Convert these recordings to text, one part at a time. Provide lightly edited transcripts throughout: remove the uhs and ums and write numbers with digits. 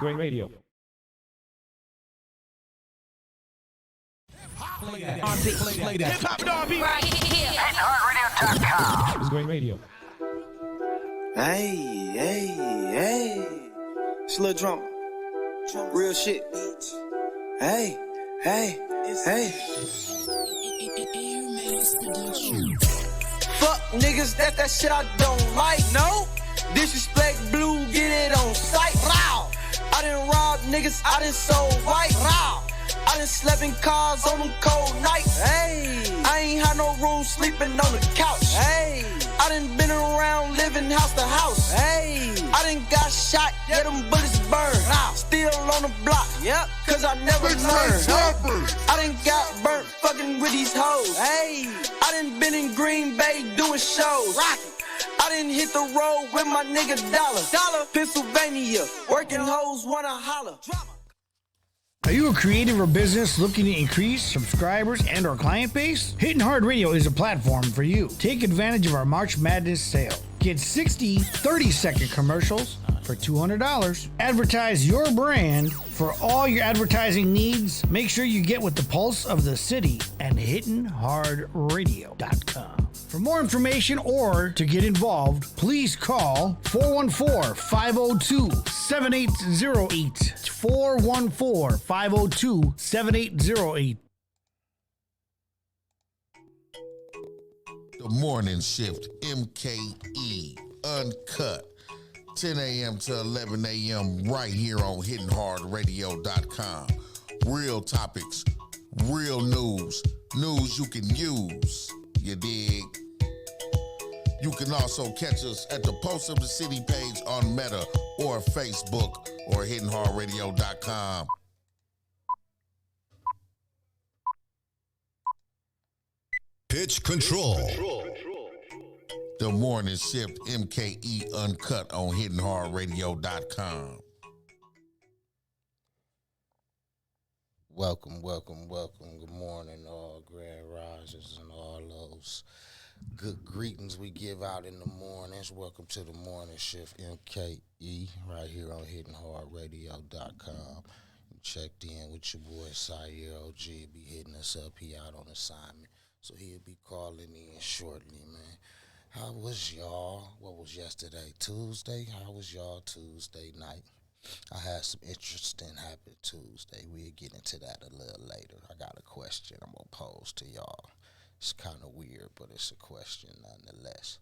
Great radio. Play that. Hip hop and R&B. Right here. It's great radio. Hey. It's a little drama. Real shit. Hey. Fuck niggas, that's that shit I don't like, no. Disrespect blue, get it on sight. Row. I done robbed niggas, I done sold white. Row. I done slept in cars on them cold nights. Hey, I ain't had no room sleeping on the couch. Hey, I done been around living house to house. Hey, I done got shot, yeah, them bullets burned. Still on the block, yep, cause I never learned. I done got burnt fucking with these hoes. Hey, I done been in Green Bay doing shows. Rockin'. I done hit the road with my nigga Dollar. Pennsylvania, working hoes wanna holler. Are you a creative or business looking to increase subscribers and or client base? Hitting Hard Radio is a platform for you. Take advantage of our March Madness sale. Get 60 30-second commercials for $200. Advertise your brand for all your advertising needs. Make sure you get with the pulse of the city and hittinghardradio.com. For more information or to get involved, please call 414-502-7808. 414-502-7808. The Morning Shift MKE Uncut. 10 a.m. to 11 a.m. right here on hittinghardradio.com. Real topics, real news you can use. You dig? You can also catch us at the Post of the City page on Meta or Facebook or hittinghardradio.com. Pitch control. The Morning Shift MKE Uncut on hittinghardradio.com. Welcome. Good morning, all grand risers and all those good greetings we give out in the mornings. Welcome to the Morning Shift MKE right here on hittinghardradio.com. You checked in with your boy Sire OG, be hitting us up. He out on assignment, so he'll be calling in shortly, man. How was y'all? What was yesterday? Tuesday? How was y'all Tuesday night? I had some interesting happen Tuesday. We'll get into that a little later. I got a question I'm going to pose to y'all. It's kind of weird, but it's a question nonetheless.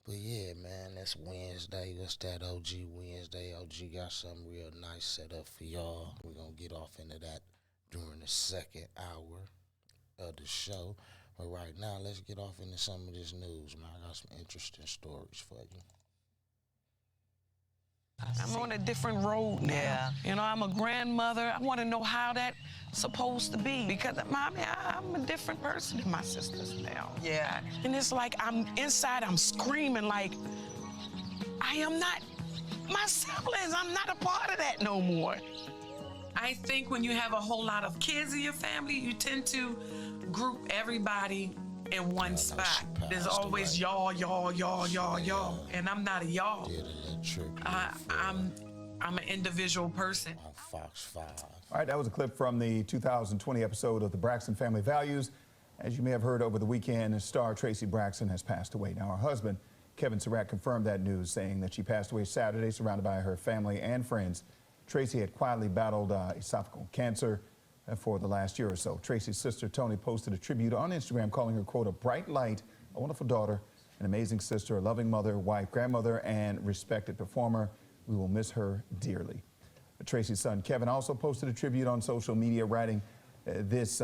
But yeah, man, that's Wednesday. What's that, OG Wednesday? OG got something real nice set up for y'all. We're going to get off into that during the second hour of the show. But right now, let's get off into some of this news, man. I got some interesting stories for you. I'm on a different road now. Yeah. You know, I'm a grandmother. I want to know how that's supposed to be because I'm a different person than my sisters now. Yeah. And it's like I'm screaming like, I am not my siblings. I'm not a part of that no more. I think when you have a whole lot of kids in your family, you tend to group everybody in one spot. There's always y'all, and I'm not a y'all. I'm an individual person. On Fox 5. All right, that was a clip from the 2020 episode of the Braxton Family Values. As you may have heard over the weekend, star Tracy Braxton has passed away. Now, her husband, Kevin Surratt, confirmed that news, saying that she passed away Saturday, surrounded by her family and friends. Tracy had quietly battled esophageal cancer for the last year or so. Tracy's sister, Tony, posted a tribute on Instagram calling her, quote, a bright light, a wonderful daughter, an amazing sister, a loving mother, wife, grandmother, and respected performer. We will miss her dearly. Tracy's son, Kevin, also posted a tribute on social media, writing his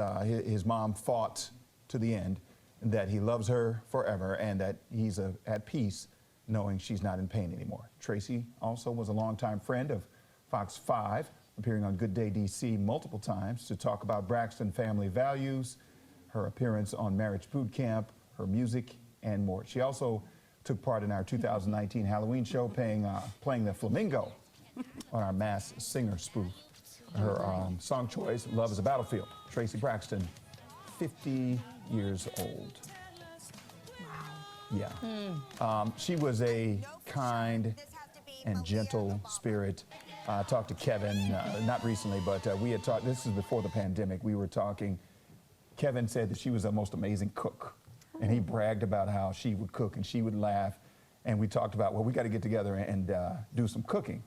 mom fought to the end, that he loves her forever, and that he's at peace knowing she's not in pain anymore. Tracy also was a longtime friend of Fox 5, appearing on Good Day DC multiple times to talk about Braxton family values, her appearance on Marriage Boot Camp, her music, and more. She also took part in our 2019 Halloween show, playing the flamingo on our Masked Singer spoof. Her song choice, Love is a Battlefield. Tracy Braxton, 50 years old. Wow. Yeah. She was a kind and gentle spirit. talked to Kevin, not recently, but we had talked, this is before the pandemic, we were talking. Kevin said that she was the most amazing cook. And he bragged about how she would cook and she would laugh. And we talked about, well, we got to get together and do some cooking.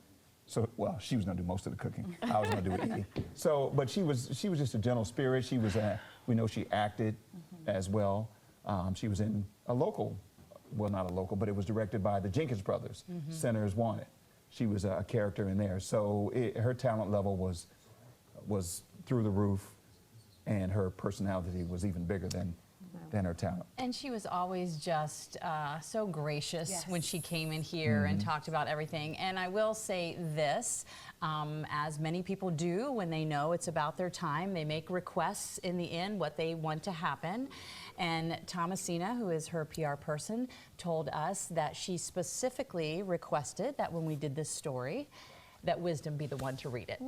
So, well, she was going to do most of the cooking. I was going to do it eating. So, but she was just a gentle spirit. She was, we know she acted as well. She was in a local, well, not a local, but it was directed by the Jenkins brothers, Sinners Wanted. She was a character in there. So her talent level was through the roof, and her personality was even bigger than her talent. And she was always just so gracious when she came in here and talked about everything. And I will say this, as many people do when they know it's about their time, they make requests in the end what they want to happen. And Thomasina, who is her PR person, told us that she specifically requested that when we did this story, that Wisdom be the one to read it.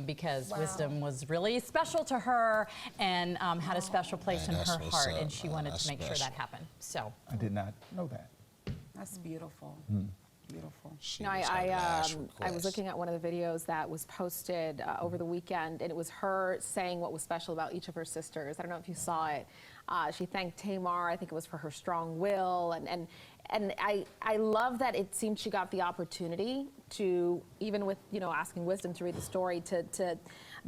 Because Wisdom was really special to her and had a special place in her heart, and she wanted to make sure that happened. So I did not know that. That's beautiful. Beautiful. I was looking at one of the videos that was posted over the weekend, and it was her saying what was special about each of her sisters. I don't know if you saw it. She thanked Tamar, I think it was for her strong will, and I love that it seemed she got the opportunity to, even with, you know, asking Wisdom to read the story, to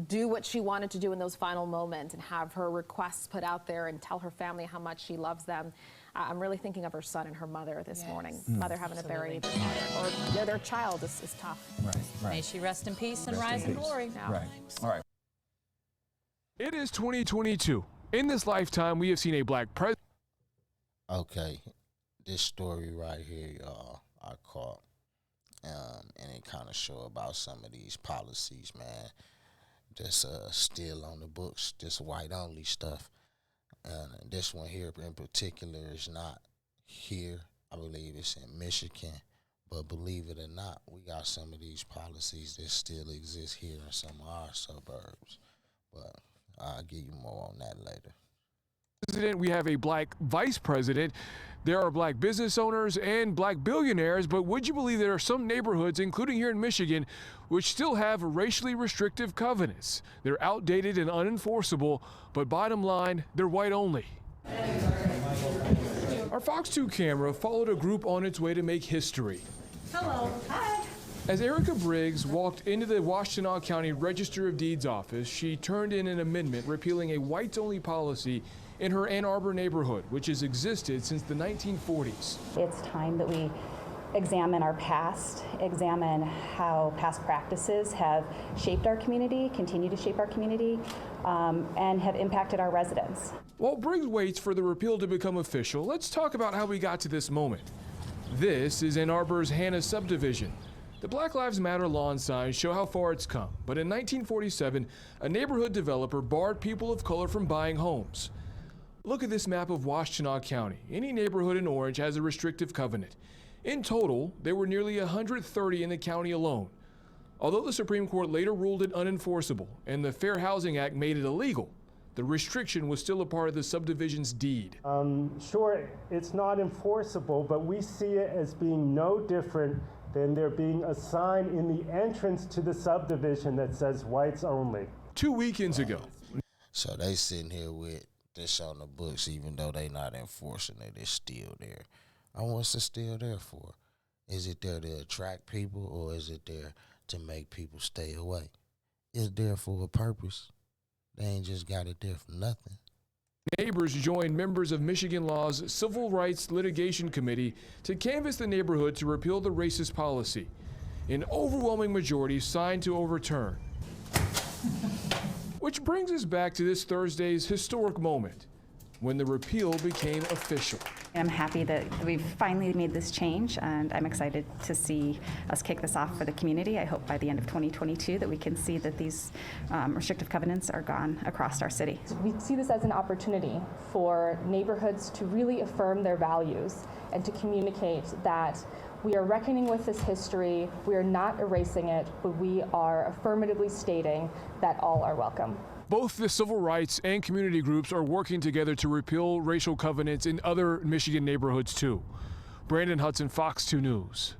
do what she wanted to do in those final moments and have her requests put out there and tell her family how much she loves them. I'm really thinking of her son and her mother this morning. Mother having to bury their daughter, or their child is tough. may she rest in peace and rise in glory. Right. All right. It is 2022. In this lifetime, we have seen a black president. Okay, this story right here, y'all, I caught, and it kind of show about some of these policies, man, that's still on the books, this white-only stuff. And this one here in particular is not here. I believe it's in Michigan. But believe it or not, we got some of these policies that still exist here in some of our suburbs. But I'll give you more on that later. President, we have a black vice president. There are black business owners and black billionaires, but would you believe there are some neighborhoods, including here in Michigan, which still have racially restrictive covenants? They're outdated and unenforceable, but bottom line, they're white only. Our Fox 2 camera followed a group on its way to make history. Hello. Hi. As Erica Briggs walked into the Washtenaw County Register of Deeds office, she turned in an amendment repealing a whites-only policy in her Ann Arbor neighborhood, which has existed since the 1940s. It's time that we examine our past, examine how past practices have shaped our community, continue to shape our community, and have impacted our residents. While Briggs waits for the repeal to become official, let's talk about how we got to this moment. This is Ann Arbor's Hannah subdivision. The Black Lives Matter lawn signs show how far it's come, but in 1947, a neighborhood developer barred people of color from buying homes. Look at this map of Washtenaw County. Any neighborhood in orange has a restrictive covenant. In total, there were nearly 130 in the county alone. Although the Supreme Court later ruled it unenforceable and the Fair Housing Act made it illegal, the restriction was still a part of the subdivision's deed. Sure, it's not enforceable, but we see it as being no different than there being a sign in the entrance to the subdivision that says whites only. 2 weekends ago. So they sitting here with this on the books, even though they not enforcing it, it's still there. And what's it still there for? Is it there to attract people, or is it there to make people stay away? It's there for a purpose. They ain't just got it there for nothing. Neighbors joined members of Michigan Law's Civil Rights Litigation Committee to canvass the neighborhood to repeal the racist policy. An overwhelming majority signed to overturn. Which brings us back to this Thursday's historic moment, when the repeal became official. I'm happy that we've finally made this change, and I'm excited to see us kick this off for the community. I hope by the end of 2022 that we can see that these restrictive covenants are gone across our city. We see this as an opportunity for neighborhoods to really affirm their values and to communicate that we are reckoning with this history, we are not erasing it, but we are affirmatively stating that all are welcome. Both the civil rights and community groups are working together to repeal racial covenants in other Michigan neighborhoods too. Brandon Hudson, Fox 2 News.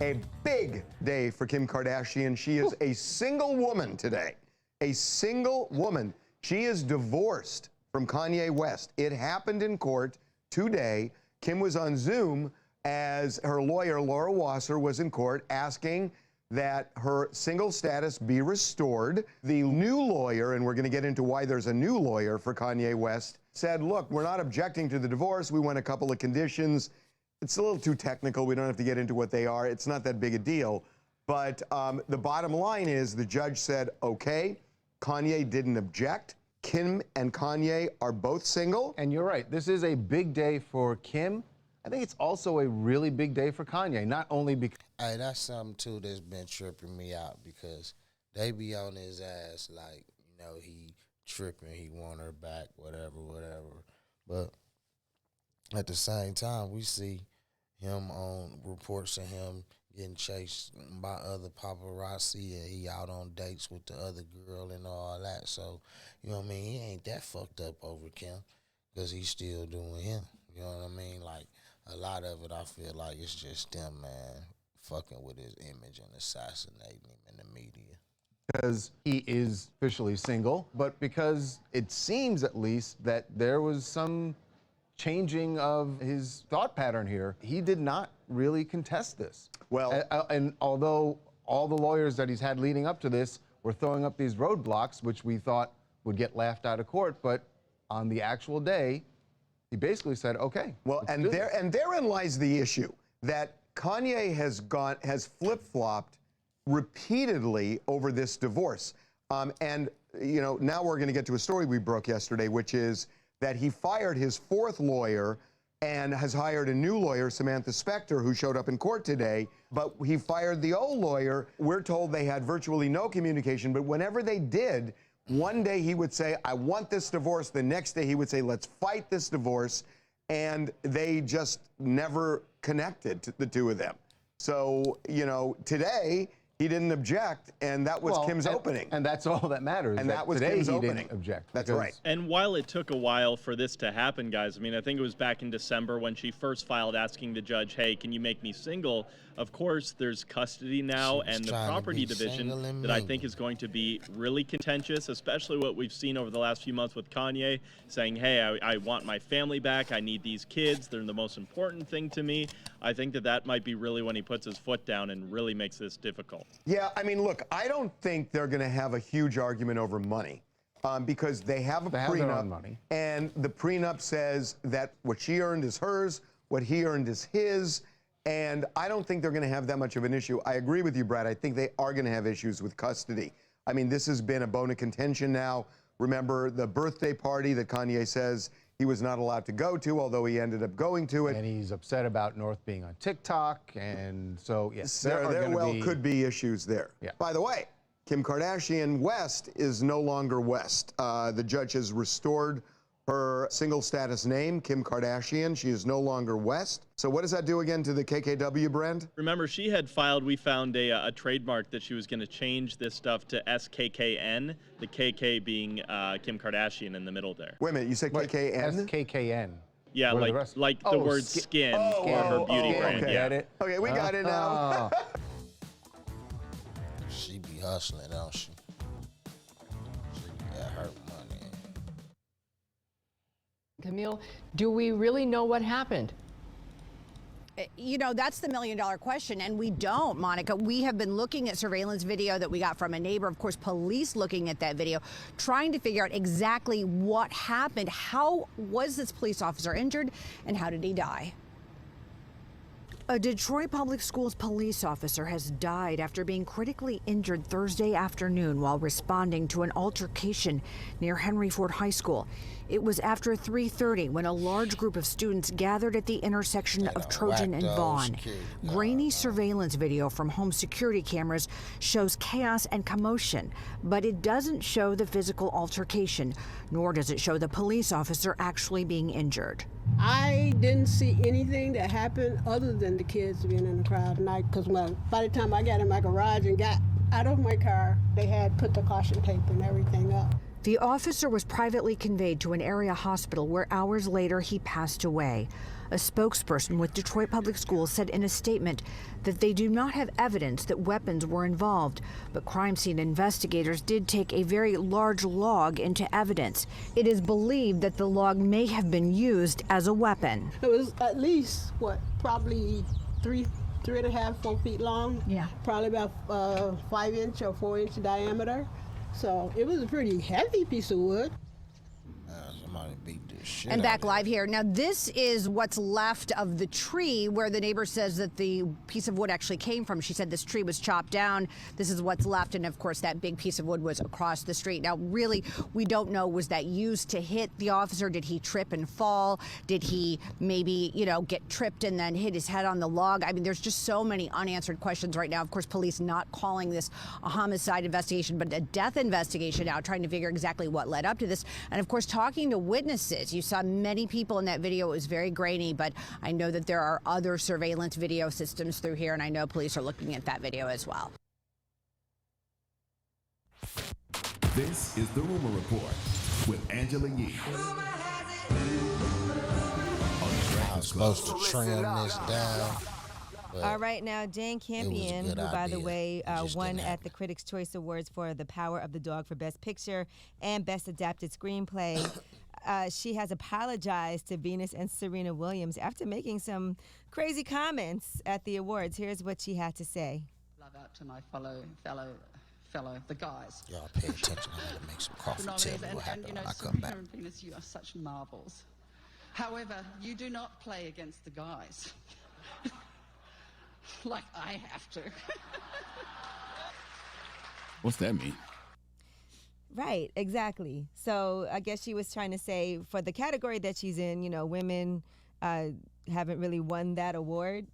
A big day for Kim Kardashian. She is a single woman today. A single woman. She is divorced from Kanye West. It happened in court today. Kim was on Zoom as her lawyer, Laura Wasser, was in court asking that her single status be restored. The new lawyer, and we're going to get into why there's a new lawyer for Kanye West, said, look, we're not objecting to the divorce. We want a couple of conditions. It's a little too technical. We don't have to get into what they are. It's not that big a deal. But the bottom line is the judge said, okay, Kanye didn't object. Kim and Kanye are both single. And you're right. This is a big day for Kim. I think it's also a really big day for Kanye, not only because... Hey, that's something, too, that's been tripping me out because they be on his ass like, you know, he tripping, he want her back, whatever. But at the same time, we see him on reports of him getting chased by other paparazzi and he out on dates with the other girl and all that. So, you know what I mean? He ain't that fucked up over Kim because he's still doing him. You know what I mean? Like, a lot of it, I feel like it's just them, man, fucking with his image and assassinating him in the media. Because he is officially single, but because it seems at least that there was some changing of his thought pattern here. He did not really contest this. Well, and although all the lawyers that he's had leading up to this were throwing up these roadblocks, which we thought would get laughed out of court, but on the actual day, he basically said, okay. Well, and therein lies the issue that Kanye has flip-flopped repeatedly over this divorce. And, you know, now we're going to get to a story we broke yesterday, which is that he fired his fourth lawyer and has hired a new lawyer, Samantha Spector, who showed up in court today. But he fired the old lawyer. We're told they had virtually no communication, but whenever they did, one day he would say, I want this divorce. The next day he would say, let's fight this divorce. And they just never connected, the two of them. So, you know, today he didn't object, and that was Kim's opening. And that's all that matters. And that was today Kim's he opening. didn't object. That's right. And while it took a while for this to happen, guys, I mean, I think it was back in December when she first filed asking the judge, hey, can you make me single? Of course, there's custody now and the property division that I think is going to be really contentious, especially what we've seen over the last few months with Kanye saying, hey, I want my family back. I need these kids. They're the most important thing to me. I think that might be really when he puts his foot down and really makes this difficult. Yeah, I mean, look, I don't think they're going to have a huge argument over money because they have a prenup. Their own money. And the prenup says that what she earned is hers, what he earned is his. And I don't think they're going to have that much of an issue. I agree with you, Brad. I think they are going to have issues with custody. I mean, this has been a bone of contention now. Remember the birthday party that Kanye says he was not allowed to go to, although he ended up going to it. And he's upset about North being on TikTok. And so, yes, there could be issues there. Yeah. By the way, Kim Kardashian West is no longer West. The judge has restored her single status name, Kim Kardashian. She is no longer West. So what does that do again to the KKW brand? Remember, she had filed, we found a trademark that she was going to change this stuff to SKKN, the KK being Kim Kardashian in the middle there. Wait a minute, you said KKN? SKKN. Yeah, like the word skin for her beauty brand. Okay. Yeah. Get it? Okay, we got it now. She be hustling, don't she? She got her money. Camille, do we really know what happened? You know, that's the $1 million question, and we don't, Monica. We have been looking at surveillance video that we got from a neighbor, of course, police looking at that video, trying to figure out exactly what happened. How was this police officer injured, and how did he die? A Detroit Public Schools police officer has died after being critically injured Thursday afternoon while responding to an altercation near Henry Ford High School. It was after 3:30 when a large group of students gathered at the intersection of Trojan and Vaughn. Grainy surveillance video from home security cameras shows chaos and commotion, but it doesn't show the physical altercation, nor does it show the police officer actually being injured. I didn't see anything that happened other than the kids being in the crowd tonight, because by the time I got in my garage and got out of my car, they had put the caution tape and everything up. The officer was privately conveyed to an area hospital where hours later he passed away. A spokesperson with Detroit Public Schools said in a statement that they do not have evidence that weapons were involved, but crime scene investigators did take a very large log into evidence. It is believed that the log may have been used as a weapon. It was at least, probably 3.5, 4 feet long. Yeah. Probably about 5-inch or 4-inch diameter. So it was a pretty heavy piece of wood. Somebody beat the shit And out back of live here. Now, this is what's left of the tree where the neighbor says that the piece of wood actually came from. She said this tree was chopped down. This is what's left. And of course, that big piece of wood was across the street. Now, really, we don't know, was that used to hit the officer? Did he trip and fall? Did he maybe, get tripped and then hit his head on the log? I mean, there's just so many unanswered questions right now. Of course, police not calling this a homicide investigation, but a death investigation now, trying to figure exactly what led up to this. And of course, talking to witnesses. You saw many people in that video. It was very grainy, but I know that there are other surveillance video systems through here, and I know police are looking at that video as well. This is the Rumor Report with Angela Yee. I was supposed to trim this down. All right, now Jane Campion, who, by the way, won at the Critics' Choice Awards for The Power of the Dog for Best Picture and Best Adapted Screenplay, she has apologized to Venus and Serena Williams after making some crazy comments at the awards. Here's what she had to say. Love out to my fellow, the guys. Y'all pay attention. I gotta make some coffee. Tell me what happened when I come back. Serena and Venus, you are such marvels. However, you do not play against the guys. Like I have to. What's that mean? Right, exactly. So I guess she was trying to say for the category that she's in, women haven't really won that award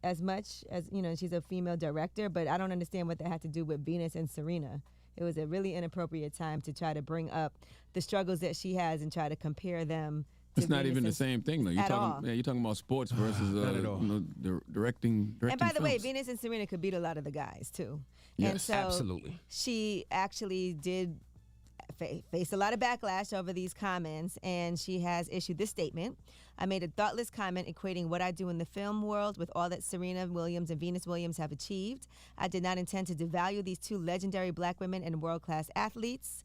as much as, she's a female director, but I don't understand what that had to do with Venus and Serena. It was a really inappropriate time to try to bring up the struggles that she has and try to compare them. It's not even the same thing, though. You're talking about sports versus directing. And by the films. way, Venus and Serena could beat a lot of the guys too. Yes, and so absolutely. She actually did face a lot of backlash over these comments, and she has issued this statement. I made a thoughtless comment equating what I do in the film world with all that Serena Williams and Venus Williams have achieved. I did not intend to devalue these two legendary black women and world-class athletes.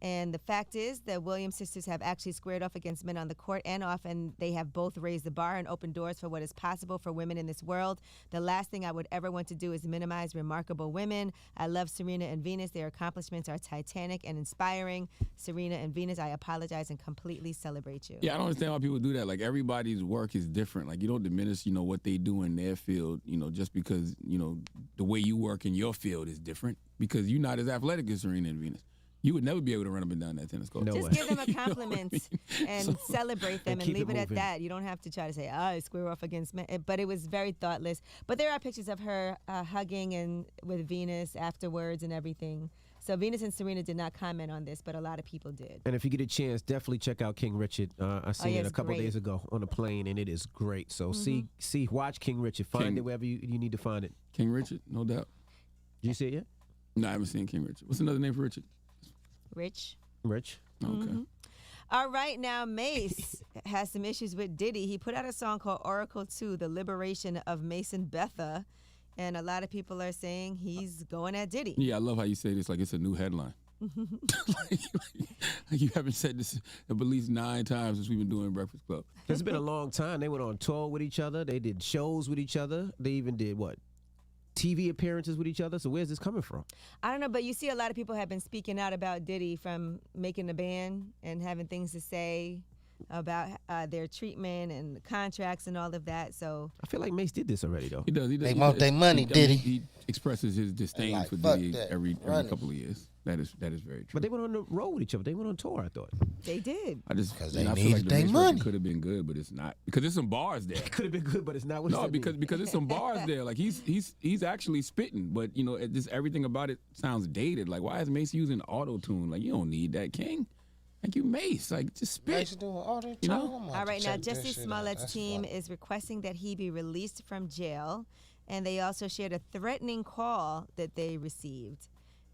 And the fact is that Williams sisters have actually squared off against men on the court and off, and they have both raised the bar and opened doors for what is possible for women in this world. The last thing I would ever want to do is minimize remarkable women. I love Serena and Venus. Their accomplishments are titanic and inspiring. Serena and Venus, I apologize and completely celebrate you. Yeah, I don't understand why people do that. Like, everybody's work is different. Like, you don't diminish, what they do in their field, just because, the way you work in your field is different, because you're not as athletic as Serena and Venus. You would never be able to run up and down that tennis court. Just give them a compliment and celebrate them and leave it at that. You don't have to try to say, I square off against men. But it was very thoughtless. But there are pictures of her hugging and with Venus afterwards and everything. So Venus and Serena did not comment on this, but a lot of people did. And if you get a chance, definitely check out King Richard. I seen it a couple days ago on a plane, and it is great. So watch King Richard. Find it wherever you need to find it. King Richard, no doubt. Did you see it yet? No, I haven't seen King Richard. What's another name for Richard? Rich. Rich. Okay. All right, now Mace has some issues with Diddy. He put out a song called Oracle 2, The Liberation of Mason Betha, and a lot of people are saying he's going at Diddy. Yeah, I love how you say this like it's a new headline. like you haven't said this at least 9 times since we've been doing Breakfast Club. It's been a long time. They went on tour with each other. They did shows with each other. They even did TV appearances with each other. So where's this coming from? I don't know, but you see a lot of people have been speaking out about Diddy from making the band and having things to say about their treatment and the contracts and all of that. So I feel like Mace did this already, though. He does. They want their money, Diddy. He expresses his disdain for Diddy every couple of years. That is very true. But they went on the road with each other. They went on tour, I thought. They did. I just because they I feel needed like the their Mace money. could have been good, but it's not, because there's some bars there. It could have been good, but it's not. What No, because there's some bars there. Like he's actually spitting, but just everything about it sounds dated. Like, why is Mace using auto tune? Like, you don't need that, King. Like, you Mace, like, just spit. Mace doing auto tune. All right, now Jussie Smollett's team is requesting that he be released from jail, and they also shared a threatening call that they received,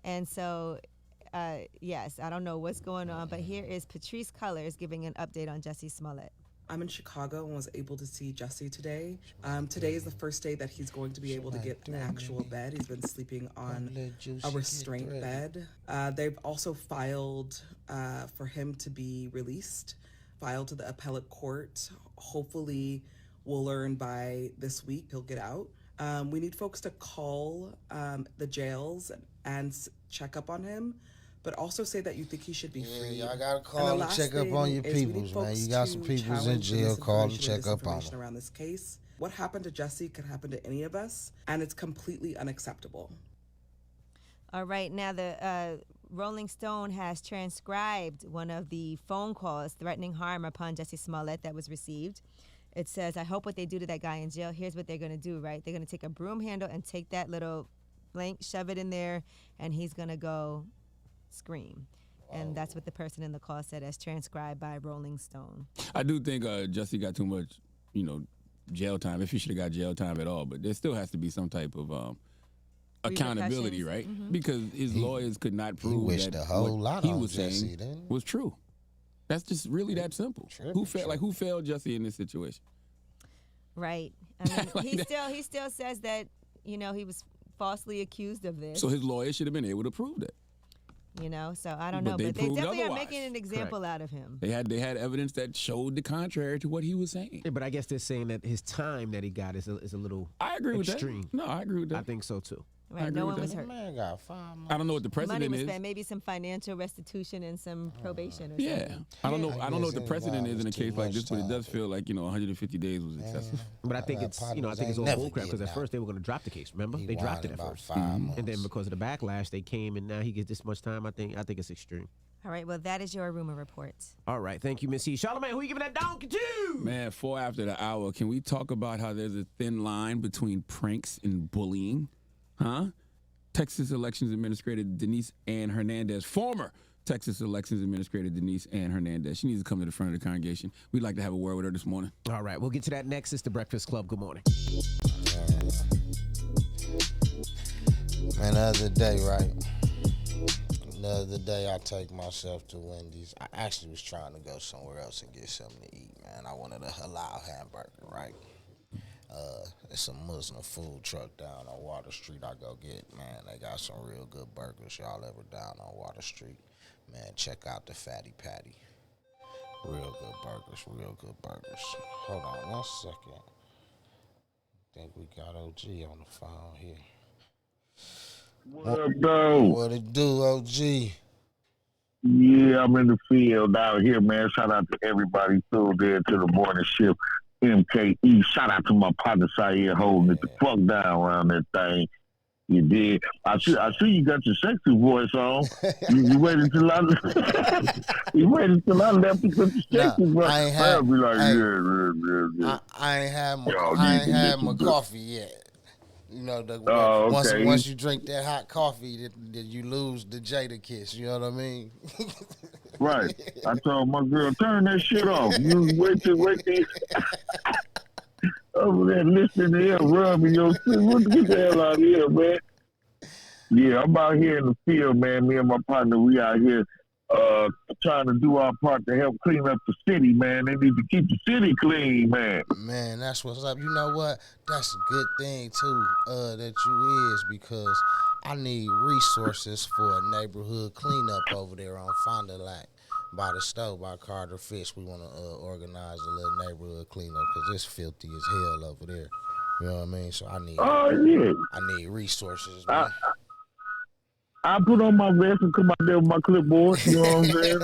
and so yes, I don't know what's going on, but here is Patrice Cullors giving an update on Jussie Smollett. I'm in Chicago and was able to see Jussie today. Today is the first day that he's going to be able to get an actual bed. He's been sleeping on a restraint bed. They've also filed for him to be released, filed to the appellate court. Hopefully we'll learn by this week he'll get out. We need folks to call the jails and check up on him, but also say that you think he should be free. Yeah, y'all gotta call and check up on your peoples, man. You got some peoples in jail, call and check up on them. Around this case. What happened to Jussie could happen to any of us, and it's completely unacceptable. All right, now the Rolling Stone has transcribed one of the phone calls threatening harm upon Jussie Smollett that was received. It says, I hope what they do to that guy in jail, here's what they're going to do, right? They're going to take a broom handle and take that little blank, shove it in there, and he's going to go scream. And that's what the person in the call said, as transcribed by Rolling Stone. I do think Jussie got too much, jail time, if he should have got jail time at all. But there still has to be some type of accountability, right? Mm-hmm. Because his lawyers could not prove that a whole what lot he on was Jussie, saying was true. That's just really that simple. Who failed Jussie in this situation? Right. I mean, he still says that, he was falsely accused of this. So his lawyer should have been able to prove that. So I don't know, but they definitely are making an example out of him. They had evidence that showed the contrary to what he was saying. Yeah, but I guess they're saying that his time that he got is a little I agree extreme. with that. No, I agree with that. I think so too. Right, no one was hurt. Man got 5 months. I don't know what the precedent Money was is. spent, maybe some financial restitution and some probation or Yeah, something. I don't know what the precedent is in a case like this, but it does feel like 150 days was excessive. But I think it's I think it's all bullcrap because at first they were going to drop the case. Remember, they dropped it at first, and then because of the backlash, they came and now he gets this much time. I think it's extreme. All right, well, that is your rumor report. All right, thank you, Miss E. Charlamagne, who you giving that donkey to? Man, 4 after the hour. Can we talk about how there's a thin line between pranks and bullying? Huh? Texas Elections Administrator Denise Ann Hernandez, former Texas Elections Administrator Denise Ann Hernandez. She needs to come to the front of the congregation. We'd like to have a word with her this morning. All right, we'll get to that next. It's the Breakfast Club. Good morning. Man, the other day, right? The other day, I take myself to Wendy's. I actually was trying to go somewhere else and get something to eat, man. I wanted a halal hamburger, right? It's a Muslim food truck down on Water Street I go get, man. They got some real good burgers. Y'all ever down on Water Street, man, check out the Fatty Patty. Real good burgers. Hold on 1 second. Think we got OG on the phone here. What up, though? What it do, OG? Yeah, I'm in the field out here, man. Shout out to everybody tuned in to the Morning Shift MKE. Shout out to my partner Saeed holding it the fuck down around that thing. You did. I see you got your sexy voice on. You waited till I left to put the sexy voice. I ain't had my coffee yet. Once you drink that hot coffee, that you lose the Jada kiss. You know what I mean? Right. I told my girl, turn that shit off. You wait till over there listening to him rubbing your shit. Get the hell out of here, man. Yeah, I'm out here in the field, man. Me and my partner, we out here trying to do our part to help clean up the city, man. They need to keep the city clean, man. Man, that's what's up. You know what? That's a good thing, too, that you is, because I need resources for a neighborhood cleanup over there on Fond du Lac by the stove by Carter Fish. We want to organize a little neighborhood cleanup because it's filthy as hell over there. You know what I mean? So I need resources, man. I put on my vest and come out there with my clipboard. You know what I'm saying?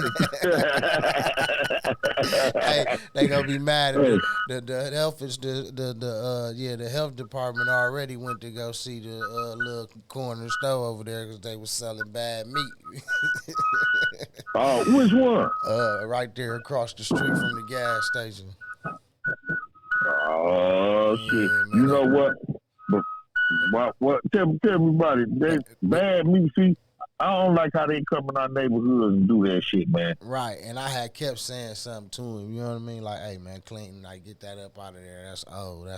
Hey, they gonna be mad at the health is the health department already went to go see the little corner store over there because they was selling bad meat. Oh, which one? Right there across the street from the gas station. Oh shit! Yeah, you know what? What? Tell me about it. They bad meat. See, I don't like how they come in our neighborhoods and do that shit, man. Right, and I had kept saying something to him. You know what I mean? Like, hey, man, Clinton, like, get that up out of there. That's old.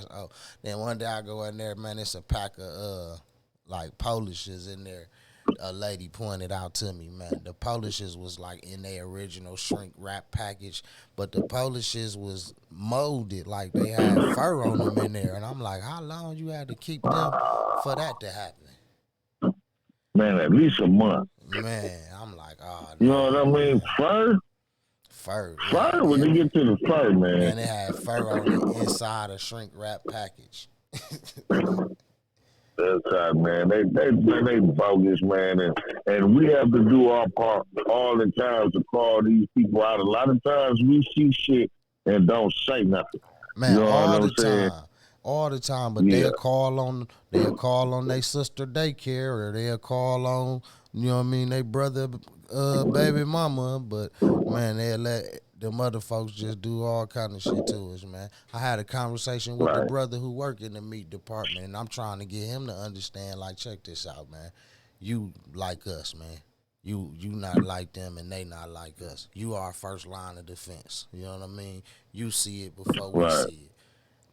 Then one day I go in there, man, it's a pack of like Polishes in there. a lady pointed out to me, man. The Polishes was like in their original shrink wrap package, but the Polishes was molded like they had fur on them in there, and I'm like, how long you had to keep them for that to happen? Man, at least a month. Man, I'm like, oh, you know what I mean? Fur, when they get to the fur, man. And it had fur on the inside of shrink wrap package. That's right, man. They bogus, man, and we have to do our part all the time to call these people out. A lot of times we see shit and don't say nothing. Man, you know all what I'm the saying? time. All the time, but they'll call on their sister daycare, or they'll call on, you know what I mean, they brother baby mama, but man, they'll let them other folks just do all kind of shit to us, man. I had a conversation with the brother who work in the meat department, and I'm trying to get him to understand, like, check this out, man. You like us, man. You not like them, and they not like us. You are our first line of defense. You know what I mean? You see it before we see it.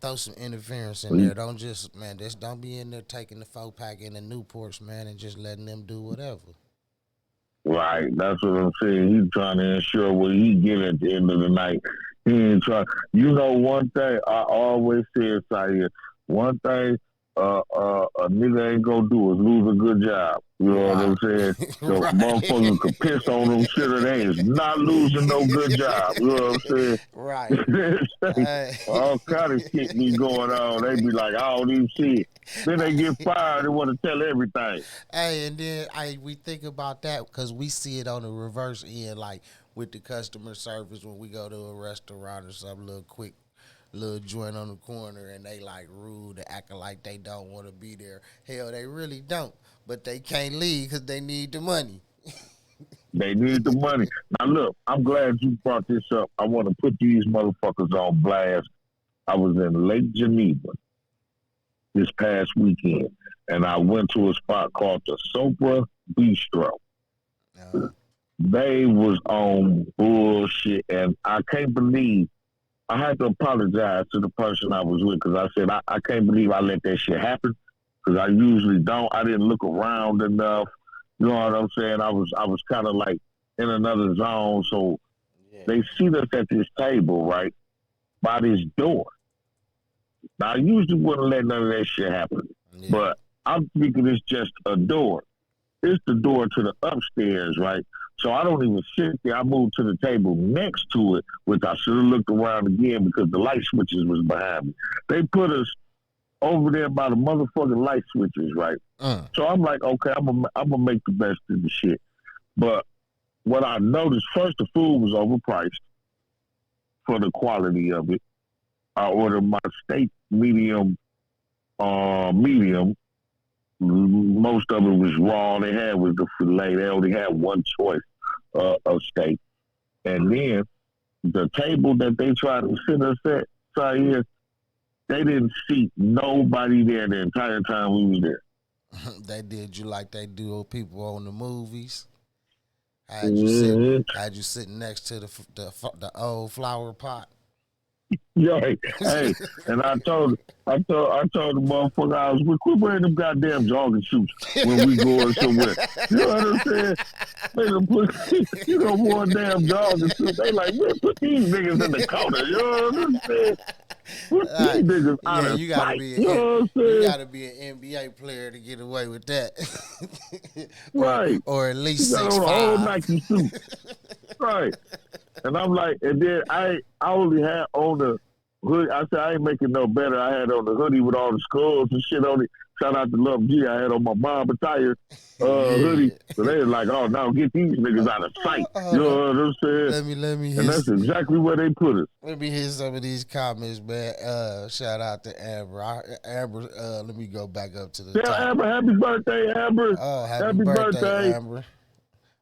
Throw some interference in there. Don't just, man, just don't be in there taking the 4-pack in the Newports, man, and just letting them do whatever. Right, that's what I'm saying. He's trying to ensure what he get at the end of the night. He ain't trying. You know, one thing I always say, Sayer, one thing a nigga ain't gonna do is lose a good job. You know what I'm saying? So motherfuckers could piss on them shit, and they is not losing no good job. You know what I'm saying? Right. All kind of shit be going on. They be like, I don't even see it. Then they get fired and want to tell everything. Hey, and then we think about that because we see it on the reverse end, like with the customer service when we go to a restaurant or some little joint on the corner, and they like rude and acting like they don't want to be there. Hell, they really don't, but they can't leave because they need the money. They need the money. Now look, I'm glad you brought this up. I want to put these motherfuckers on blast. I was in Lake Geneva this past weekend, and I went to a spot called the Sopra Bistro. They was on bullshit, and I can't believe I had to apologize to the person I was with because I said, I can't believe I let that shit happen because I usually don't. I didn't look around enough. You know what I'm saying? I was kind of like in another zone. So they see us at this table, right, by this door. Now, I usually wouldn't let none of that shit happen. But I'm thinking it's just a door. It's the door to the upstairs, right? So I don't even sit there. I moved to the table next to it, which I should have looked around again because the light switches was behind me. They put us over there by the motherfucking light switches, right? So I'm like, okay, I'm gonna make the best of the shit. But what I noticed, first, the food was overpriced for the quality of it. I ordered my steak medium. Most of it was raw. They had was the filet. They only had one choice of steak. And then the table that they tried to sit us at, Sayer, they didn't seat nobody there the entire time we was there. They did you like they do people on the movies. Had you sitting next to the old flower pot. Yeah, hey, and I told the motherfucker I was with, quit wearing them goddamn jogging suits when we going somewhere. You know what I'm saying? They done put, you know, one damn jogging suit. They like, man, put these niggas in the corner. You know what I'm saying? Put these niggas out of sight. You know what I'm saying? You gotta be an NBA player to get away with that. Right. Or at least you got 6'5". on a whole Nike suit. Right. And I'm like, and then I only had on the hood. I said, I ain't making no better. I had on the hoodie with all the skulls and shit on it. Shout out to Love G. I had on my mom attire hoodie. So they was like, oh, no, get these niggas out of sight. You know what I'm saying? Let me and that's exactly where they put us. Let me hear some of these comments, man. Shout out to Amber. Amber, let me go back up to the top. Amber, happy birthday, Amber. Oh, happy birthday, Amber.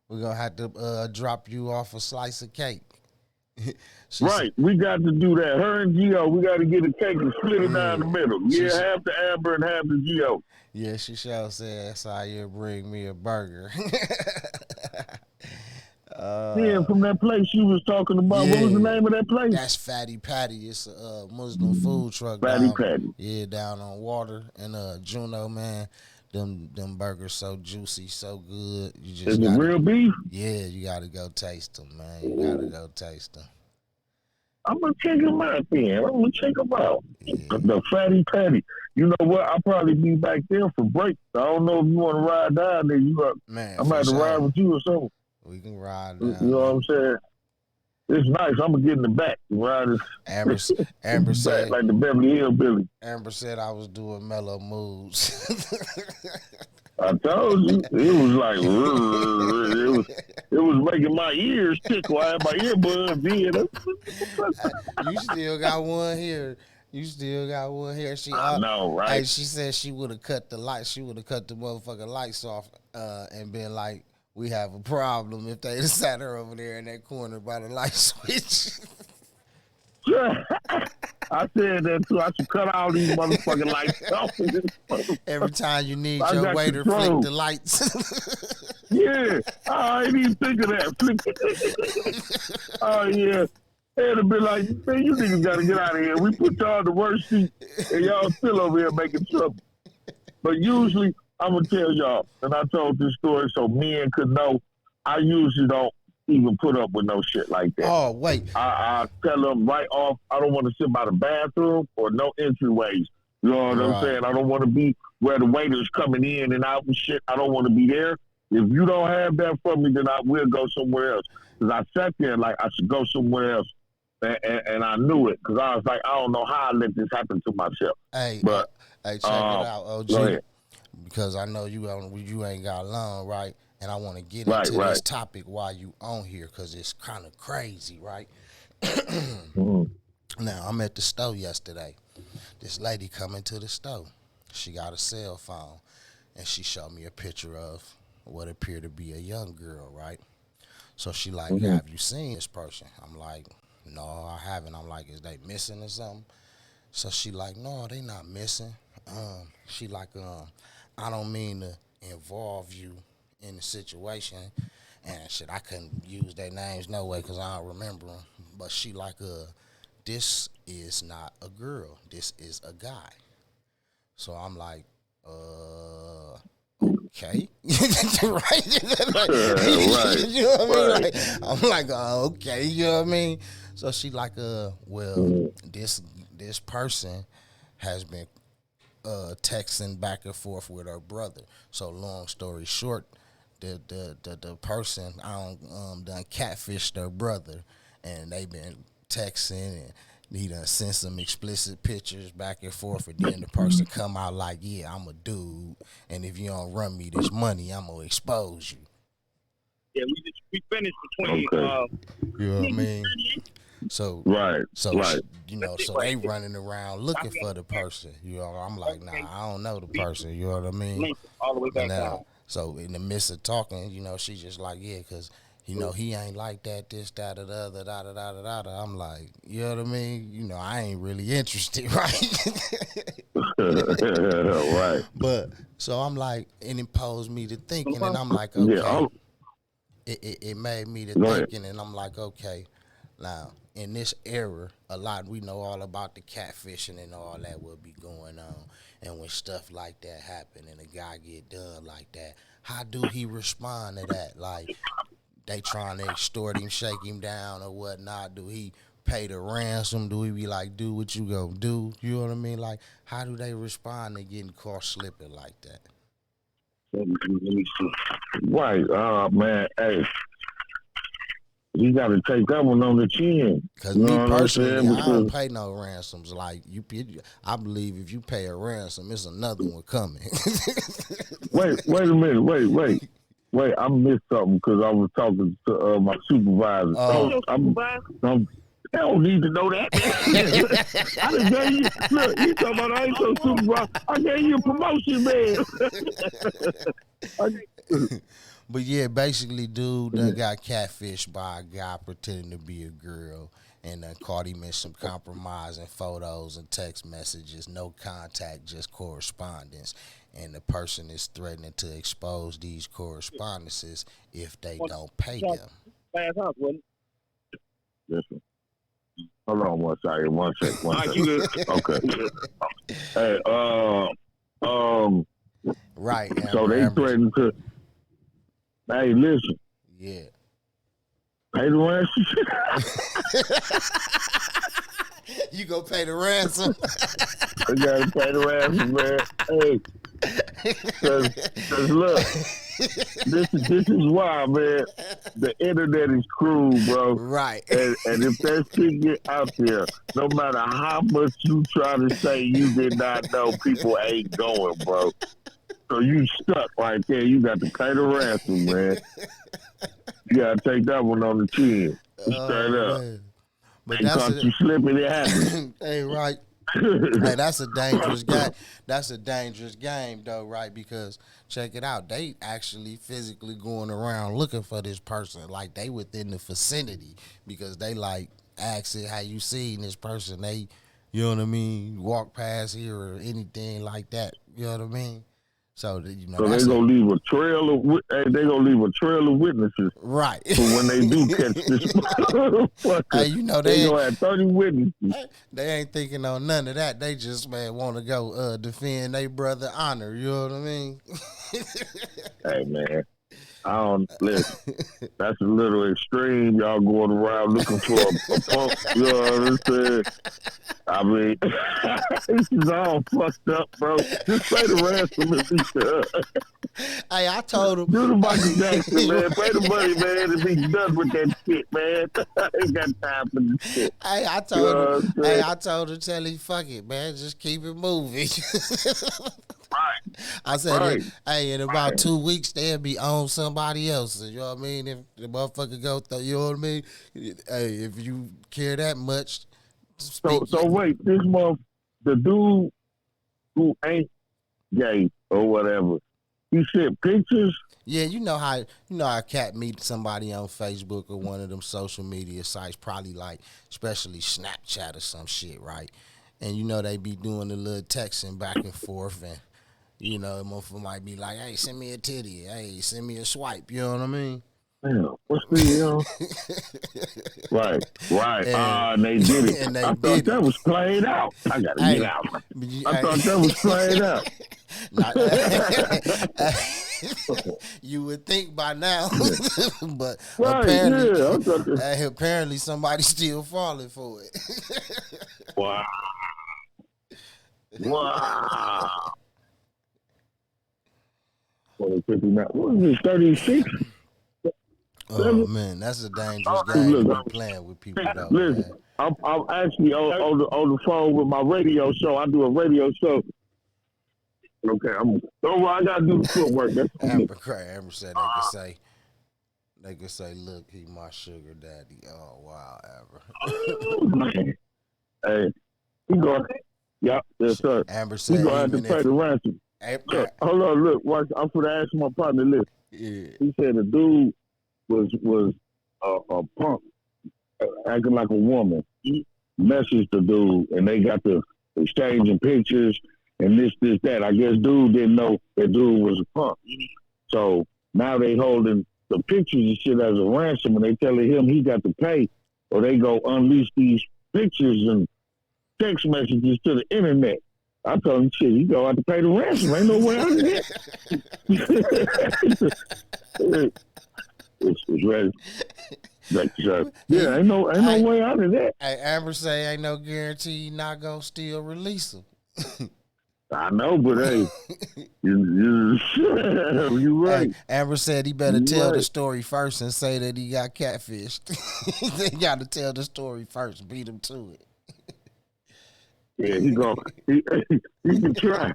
We're going to have to drop you off a slice of cake. Right, we got to do that. Her and Gio, we got to get a cake and split it down the middle. Yeah, half the Amber and half the Gio. Yeah, she shall say, Sire, bring me a burger. Yeah, from that place you was talking about. Yeah, what was the name of that place? That's Fatty Patty. It's a Muslim food truck. Fatty Patty. Yeah, down on Water and Juneau, man. Them burgers so juicy, so good. You just Is it real beef? Yeah, you gotta go taste them, man. You gotta go taste them. I'm gonna check them out then. I'm gonna check them out. The Fatty Patty. You know what? I'll probably be back there for break. I don't know if you want to ride down there. You got, Man, I'm about to ride with you or something. We can ride down. You know what I'm saying? It's nice. I'm gonna get in the back and ride this. Amber said like the Beverly Hillbilly. Amber said I was doing mellow moves. I told you it was like it was making my ears tickle. I had my earbuds in. You still got one here. You still got one here. I know, right? Hey, she said she would have cut the lights. She would have cut the motherfucking lights off and been like, "We have a problem," if they sat her over there in that corner by the light switch. I said that too. I should cut all these motherfucking lights off. Every time you need your waiter, flick the lights. Yeah, I ain't even think of that. Oh yeah, it'd be like, man, you niggas gotta get out of here. We put y'all in the worst seat, and y'all still over here making trouble. But usually, I'm gonna tell y'all, and I told this story so men could know. I usually don't even put up with no shit like that. Oh, wait. I tell them right off, I don't want to sit by the bathroom or no entryways. You know what I'm saying? I don't want to be where the waiter's coming in and out and shit. I don't want to be there. If you don't have that for me, then I will go somewhere else. Because I sat there like I should go somewhere else. And I knew it. Because I was like, I don't know how I let this happen to myself. Hey, but check it out, OG. Because I know you ain't got long, right? And I want to get into this topic while you on here because it's kind of crazy, right? Now, I'm at the store yesterday. This lady come into the store. She got a cell phone, and she showed me a picture of what appeared to be a young girl, right? So she like, have you seen this person? I'm like, no, I haven't. I'm like, is they missing or something? So she like, no, they not missing. She like, I don't mean to involve you in the situation, and shit, I couldn't use their names no way because I don't remember them. But she like, this is not a girl. This is a guy. So I'm like, okay, right? You know what I mean? Like, I'm like, okay, you know what I mean? So she like, well, this person has been texting back and forth with her brother. So long story short, the person done catfished her brother, and they been texting and he done sent some explicit pictures back and forth, and then the person come out like, yeah, I'm a dude, and if you don't run me this money, I'm gonna expose you. Yeah, we finished between. You know what I mean? So so they running around looking for the person. You know, I'm like, nah, I don't know the person. You know what I mean? All the way back down. So in the midst of talking, you know, she just like, yeah, because, you know, he ain't like that, this, that, or the other, da-da-da-da-da. I'm like, you know what I mean? You know, I ain't really interested, right? Right. But, so I'm like, it imposed me to thinking, and I'm like, okay. It made me to thinking, and I'm like, okay, now, in this era, we know all about the catfishing and all that will be going on. And when stuff like that happen and a guy get done like that, how do he respond to that? Like, they trying to extort him, shake him down or whatnot? Do he pay the ransom? Do he be like, do what you gonna do? You know what I mean? Like, how do they respond to getting caught slipping like that? Right, man, hey. You got to take that one on the chin. Because me personally, I don't pay no ransoms. Like I believe if you pay a ransom, it's another one coming. Wait a minute. Wait, I missed something because I was talking to my supervisor. I don't need to know that. I done gave you, look, you talking about I ain't so supervisor. I gave you a promotion, man. But yeah, basically, dude done got catfished by a guy pretending to be a girl, and caught him in some compromising photos and text messages, no contact, just correspondence. And the person is threatening to expose these correspondences if they don't pay them. Last house, wasn't it? Listen. Hold on one second. One sec. Okay. Hey, Right. So they threatened to, hey, listen. Yeah. Pay the ransom. You go pay the ransom. I gotta pay the ransom, man. Hey, cause look, this is why, man. The internet is cruel, bro. Right. And if that shit get out there, no matter how much you try to say you did not know, people ain't going, bro. So you stuck right there. You got to pay the ransom, man. You gotta take that one on the chin. Straight up. Man. But Ain't that's caught you slipping, it happens. Hey, right. Hey, that's a dangerous game. That's a dangerous game, though, right? Because check it out, they actually physically going around looking for this person, like they within the vicinity, because they like asking how you seen this person. They, you know what I mean, walk past here or anything like that. You know what I mean? So you know, so they gonna leave a trail of witnesses, right? So when they do catch this motherfucker, hey, you know they gonna have 30 witnesses. They ain't thinking on none of that. They just want to go defend their brother honor. You know what I mean? Hey man, I don't listen. That's a little extreme. Y'all going around looking for a punk. You know what I'm saying? I mean, this is all fucked up, bro. Just pay the ransom and be done. Hey, I told him. Do the Michael Jackson, man. Pay the money, man, and be done with that shit, man. I ain't got time for this shit. Hey, I told him. Hey, I told him, tell him, fuck it, man. Just keep it moving. Right. I said, right. Hey, in about 2 weeks, they'll be on somebody else. You know what I mean? If the motherfucker go through, you know what I mean? Hey, if you care that much. So wait, the dude who ain't gay or whatever, he sent pictures? Yeah, you know how a cat meet somebody on Facebook or one of them social media sites, probably like especially Snapchat or some shit, right? And you know they be doing the little texting back and forth, and you know the motherfucker might be like, "Hey, send me a titty. Hey, send me a swipe." You know what I mean? Damn, what's the Right. And they did it. And they I thought that was played out. I gotta get out. I thought that was played out. You would think by now, but right, apparently somebody's still falling for it. Wow. What is this, 36? Oh man, that's a dangerous game to be playing with people. Though, listen, man. I'm actually on the phone with my radio show. I do a radio show. Okay, I gotta do the footwork. That's Amber said they could say, look, he my sugar daddy. Oh wow, Amber. Hey, he going. Yes, sir. Amber said he gonna have to pay the ransom. Hold on, look, watch. I'm gonna ask my partner this. Yeah. He said the dude was a punk acting like a woman. He messaged the dude, and they got the exchanging pictures and this, that. I guess dude didn't know that dude was a punk. So now they holding the pictures and shit as a ransom, and they telling him he got to pay, or they go unleash these pictures and text messages to the internet. I told him, shit, you go have to pay the ransom. Ain't no way out of that. It's ready. Yeah, ain't no way out of that. Hey, Amber say ain't no guarantee you not gonna still release him. I know, but hey, you're right. Hey, Amber said he better tell the story first and say that he got catfished. They got to tell the story first, beat him to it. Yeah, he can try.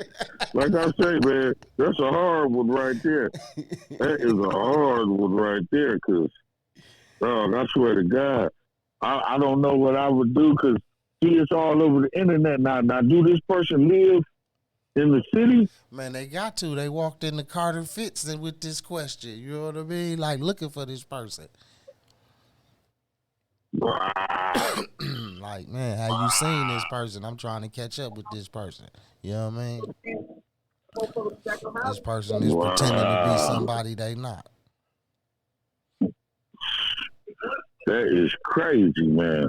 Like I say, man, that's a hard one right there. That is a hard one right there, because, I swear to God, I don't know what I would do, because, see, it's all over the internet now. Now, do this person live in the city? Man, they got to. They walked into Carter Fitz with this question. You know what I mean? Like, looking for this person. Like, man, how you seen this person? I'm trying to catch up with this person. You know what I mean? This person is pretending to be somebody they not. That is crazy, man.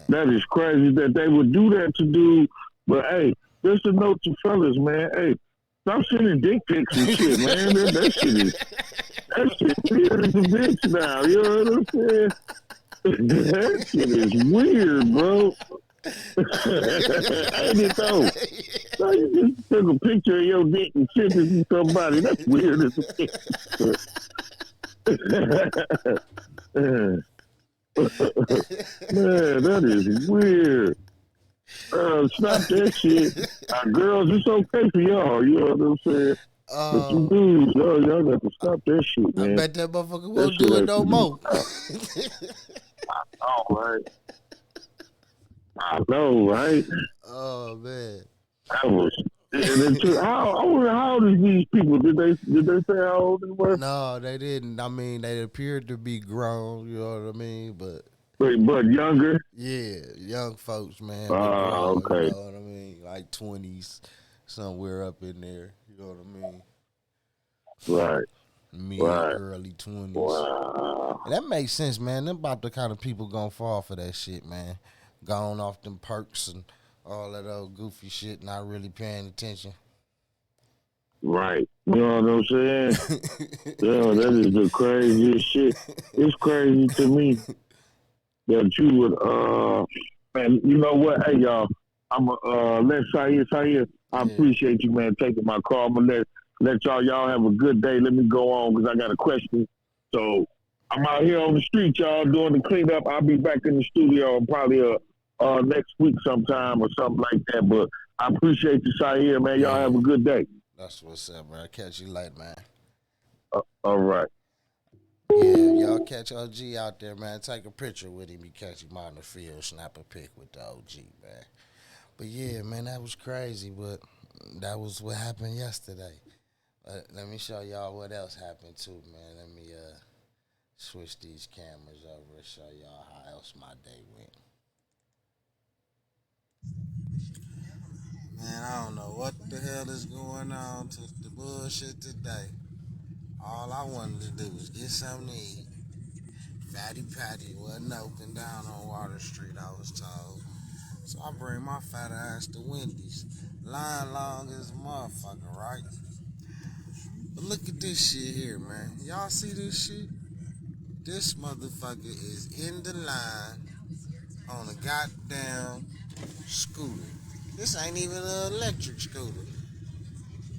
That is crazy that they would do that to dude. But hey, just a note to fellas, man. Hey, Stop sending dick pics and shit, man. That shit weird as a bitch now. You know what I'm saying? That shit is weird, bro. Ain't it though? So you just took a picture of your dick and sent it to somebody. That's weird as a bitch. Man, that is weird. Stop that shit. Girls, it's okay for y'all. You know what I'm saying? But you dudes, y'all got to stop that shit, man. I bet that motherfucker won't do it no more. All right. I know, right? Oh man. That was. How old is these people? Did they say how old they were? No, they didn't. I mean, they appeared to be grown. You know what I mean? But younger. Yeah, young folks, man. Oh, okay. You know what I mean? Like 20s, somewhere up in there. You know what I mean? Right. Mid, right. early 20s. Wow. And that makes sense, man. Them about the kind of people gonna fall for that shit, man. Gone off them perks and all that old goofy shit, not really paying attention. Right. You know what I'm saying? Yeah, that is the craziest shit. It's crazy to me that you would, man, you know what? Hey, y'all, I'm let Sahir, I appreciate you, man, taking my call. I'm going to let y'all have a good day. Let me go on because I got a question. So I'm out here on the street, y'all, doing the cleanup. I'll be back in the studio probably next week sometime or something like that. But I appreciate you, Sahir, man. Y'all have a good day. That's what's up, man. Catch you later, man. All right. Yeah, y'all catch OG out there, man. Take a picture with him. You catch him out in the field, snap a pic with the OG, man. But yeah, man, that was crazy, but that was what happened yesterday. Let me show y'all what else happened too, man. Let me switch these cameras over and show y'all how else my day went. Man, I don't know what the hell is going on to the bullshit today. All I wanted to do was get something to eat. Fatty Patty wasn't open down on Water Street, I was told. So I bring my fat ass to Wendy's. Line long as a motherfucker, right? But look at this shit here, man. Y'all see this shit? This motherfucker is in the line on a goddamn scooter. This ain't even an electric scooter.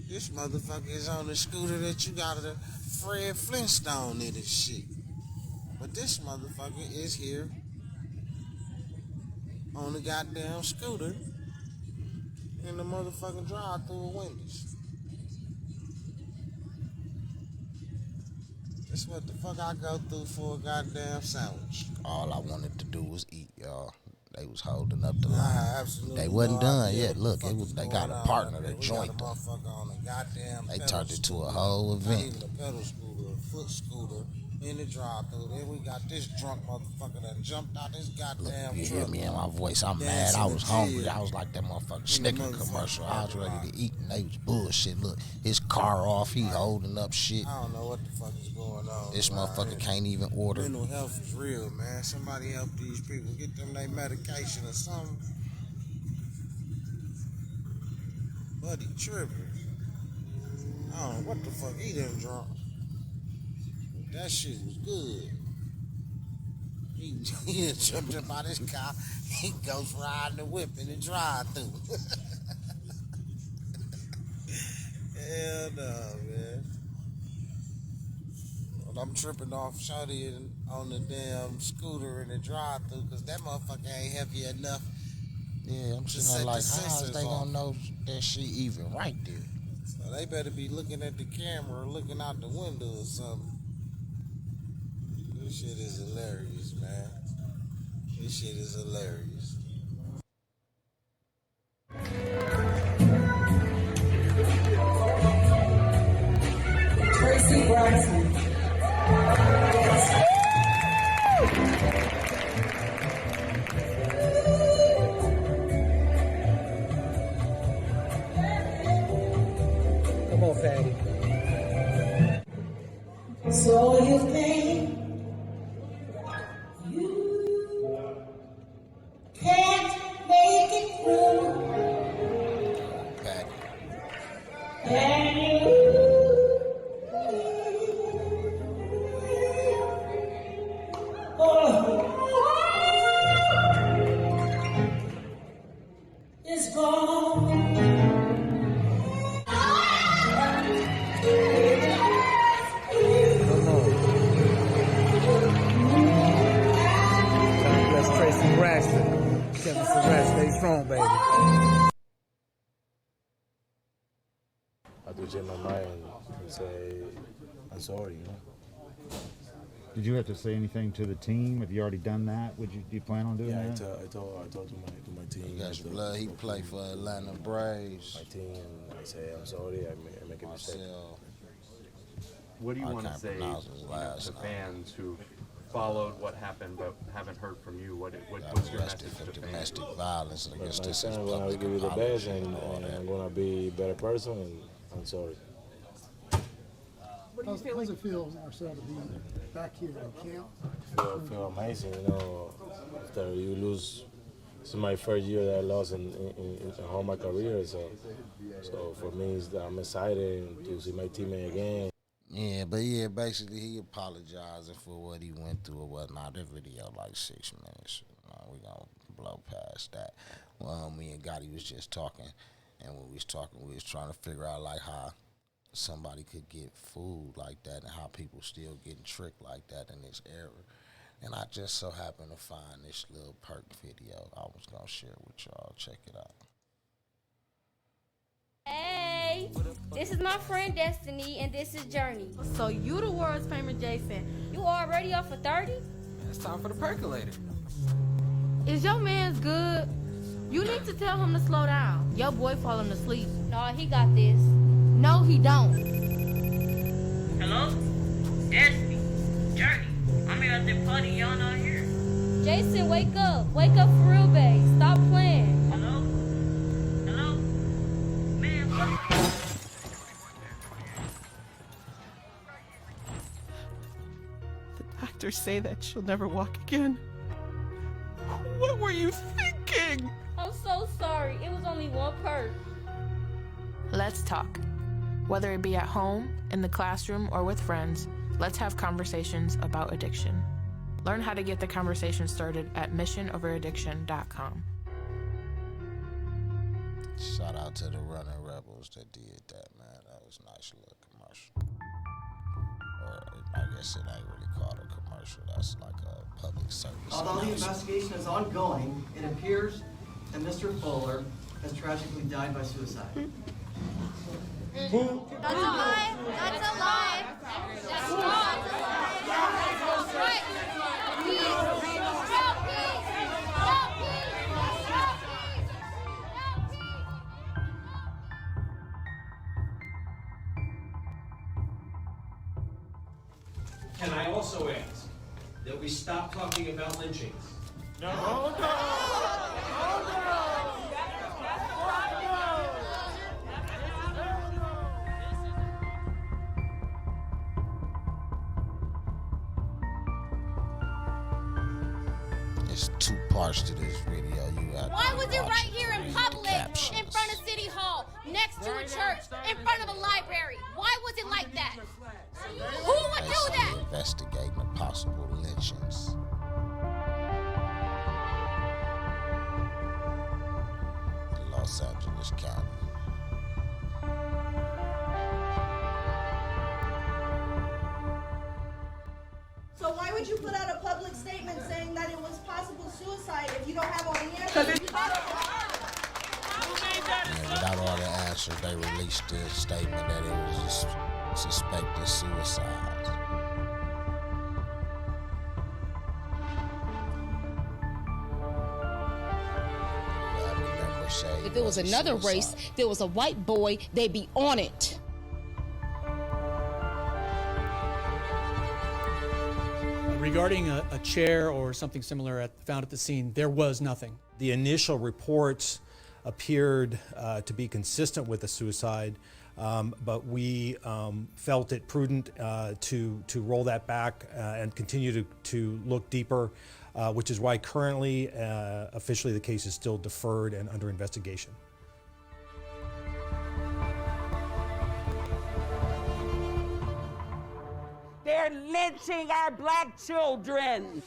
This motherfucker is on the scooter that you got a Fred Flintstone in and shit. But this motherfucker is here on the goddamn scooter in the motherfucking drive-thru of Wendy's. That's what the fuck I go through for a goddamn sandwich. All I wanted to do was eat, y'all. They was holding up the line. They wasn't done yet. Look, they got a partner that joined them. They turned it to a whole event. Not even a pedal scooter, a foot scooter in the drive-thru. Then we got this drunk motherfucker that jumped out this goddamn truck. You hear me in my voice? I'm mad. I was hungry. I was like that motherfucking Snicker commercial. I was ready to eat, and they was bullshit. Look, his car off. He holding up shit. I don't know what the fuck is going on. This motherfucker can't even order. Mental health is real, man. Somebody help these people. Get them their medication or something. Buddy tripping. I don't know what the fuck he done drunk. That shit was good. He done jumped up out his car. He goes riding the whip in the drive-thru. Hell no, man. Well, I'm tripping off Shorty on the damn scooter in the drive-thru because that motherfucker ain't heavy enough. Yeah, I'm sitting there like, how is they gonna know that she even right there? So they better be looking at the camera or looking out the window or something. This shit is hilarious, man. This shit is hilarious. Tracy Braxton. Come on, Fatty. So you think you can't make it through? Fatty. Yeah. Mr. Red, stay strong, baby. I have to change my mind and say, I'm sorry, you know. Did you have to say anything to the team? Have you already done that? Do you plan on doing that? Yeah, I told to my team. He got blood. He played for Atlanta Braves. My team, and I say, I'm sorry, I make a mistake. What do you want to say to fans who followed what happened but haven't heard from you? What's your message to fans? Domestic violence. I guess this is I'm public gonna give you the best, apology and all that. I'm gonna be a better person. And I'm sorry. How does it feel, Marcel, to be back here in camp? Feel amazing, you know. After you lose, this is my first year that I lost in all my career, so for me, I'm excited to see my teammate again. Yeah, basically he apologizing for what he went through or whatnot. That video like 6 minutes. We gonna blow past that. Me and Gotti was just talking, and when we was talking, we was trying to figure out like how somebody could get fooled like that and how people still getting tricked like that in this era. And I just so happened to find this little perk video I was gonna share with y'all. Check it out. Hey, this is my friend Destiny, and this is Journey. So you the world's famous Jason. You already up for 30? It's time for the percolator. Is your man's good? You need to tell him to slow down. Your boy falling asleep. Nah, he got this. No, he don't. Hello? Destiny. Journey. I'm here at the party. Y'all not here. Jason, wake up. Wake up for real, babe. Stop playing. Hello? Hello? Man, what? The doctors say that she'll never walk again. What were you thinking? I'm so sorry. It was only one perk. Let's talk. Whether it be at home, in the classroom, or with friends, let's have conversations about addiction. Learn how to get the conversation started at missionoveraddiction.com. Shout out to the Running Rebels that did that, man. That was a nice little commercial. Or I guess it ain't really called a commercial. That's like a public service. Although the investigation is ongoing, it appears that Mr. Fuller has tragically died by suicide. That's a lie. That's a lie. That's wrong. That's right. Can I also ask that we stop talking about lynchings? No. It's 2 parts to this video. You have Why was it watch right here in public, captions. in front of City Hall, next to a church, in front of a library? Why was it like that? Who would do that? Investigating the possible lynchings. In Los Angeles County. So why would you put out a public statement saying that it was possible suicide if you don't have all the answers? And without all the answers, they released the statement that it was just suspected suicide. If it was another race, if it was a white boy, they'd be on it. Regarding a chair or something similar found at the scene, there was nothing. The initial reports appeared to be consistent with a suicide, but we felt it prudent to roll that back and continue to look deeper, which is why currently, officially, the case is still deferred and under investigation. They're lynching our black children.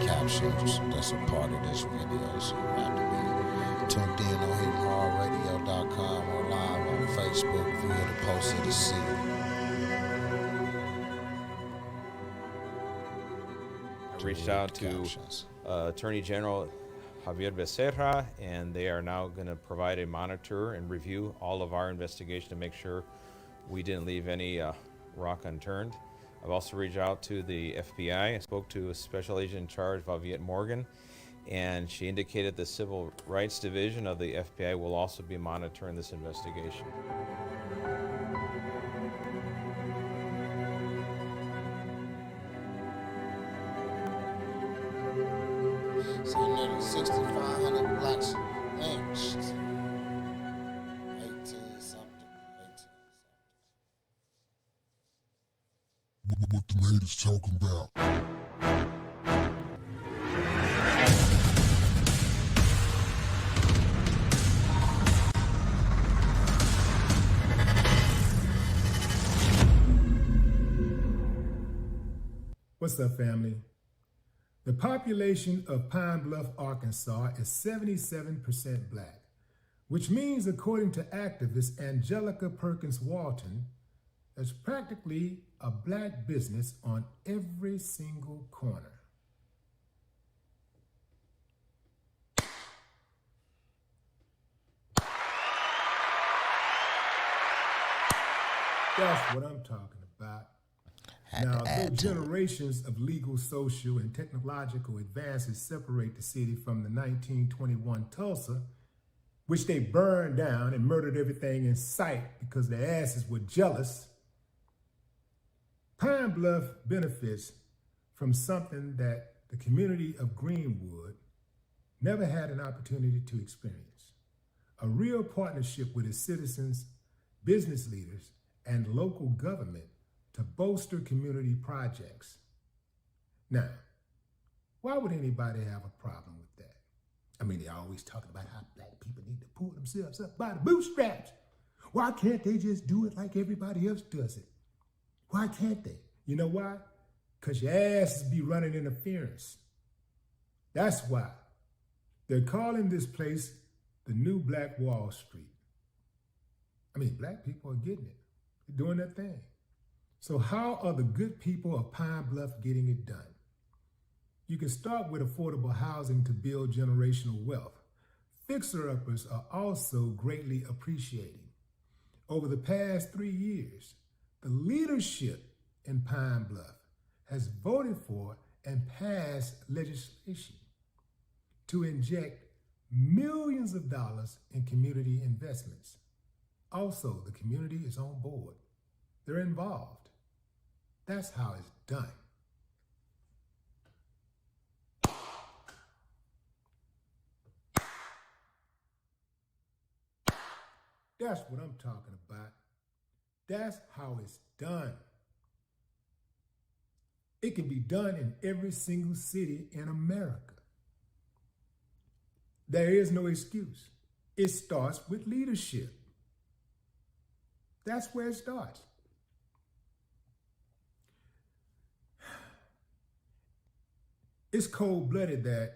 captions that's a part of this video. So you have to be tuned in on hitandhorrorradio.com or live on Facebook via the post of the city. I reached out to Attorney General Javier Becerra, and they are now going to provide a monitor and review all of our investigation to make sure we didn't leave any rock unturned. I've also reached out to the FBI. I spoke to a special agent in charge, Viviette Morgan, and she indicated the Civil Rights Division of the FBI will also be monitoring this investigation. So nearly 6,500 blacks lynched. 18-something. What the haters talking about? What's up, family? The population of Pine Bluff, Arkansas is 77% black, which means, according to activist Angelica Perkins Walton, there's practically a black business on every single corner. That's what I'm talking about. Now, though generations of legal, social, and technological advances separate the city from the 1921 Tulsa, which they burned down and murdered everything in sight because their asses were jealous, Pine Bluff benefits from something that the community of Greenwood never had an opportunity to experience: a real partnership with its citizens, business leaders, and local government to bolster community projects. Now, why would anybody have a problem with that? I mean, they're always talking about how black people need to pull themselves up by the bootstraps. Why can't they just do it like everybody else does it? Why can't they? You know why? Because your asses be running interference. That's why. They're calling this place the new Black Wall Street. I mean, black people are getting it. They're doing their thing. So how are the good people of Pine Bluff getting it done? You can start with affordable housing to build generational wealth. Fixer-uppers are also greatly appreciating. Over the past 3 years, the leadership in Pine Bluff has voted for and passed legislation to inject millions of dollars in community investments. Also, the community is on board. They're involved. That's how it's done. That's what I'm talking about. That's how it's done. It can be done in every single city in America. There is no excuse. It starts with leadership. That's where it starts. It's cold-blooded that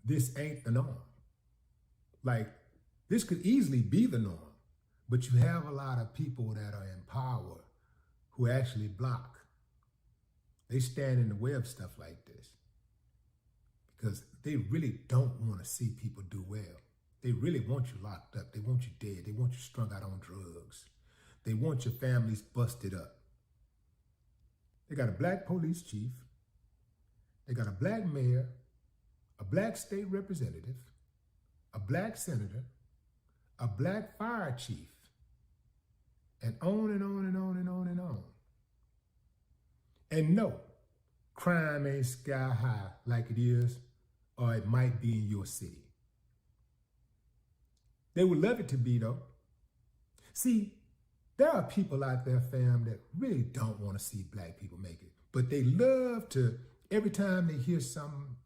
this ain't the norm. Like, this could easily be the norm, but you have a lot of people that are in power who actually block. They stand in the way of stuff like this because they really don't want to see people do well. They really want you locked up. They want you dead. They want you strung out on drugs. They want your families busted up. They got a black police chief. They got a black mayor, a black state representative, a black senator, a black fire chief, and on and on and on and on and on. And no, crime ain't sky high like it is, or it might be in your city. They would love it to be, though. See, there are people out there, fam, that really don't want to see black people make it, but they love to, every time they hear something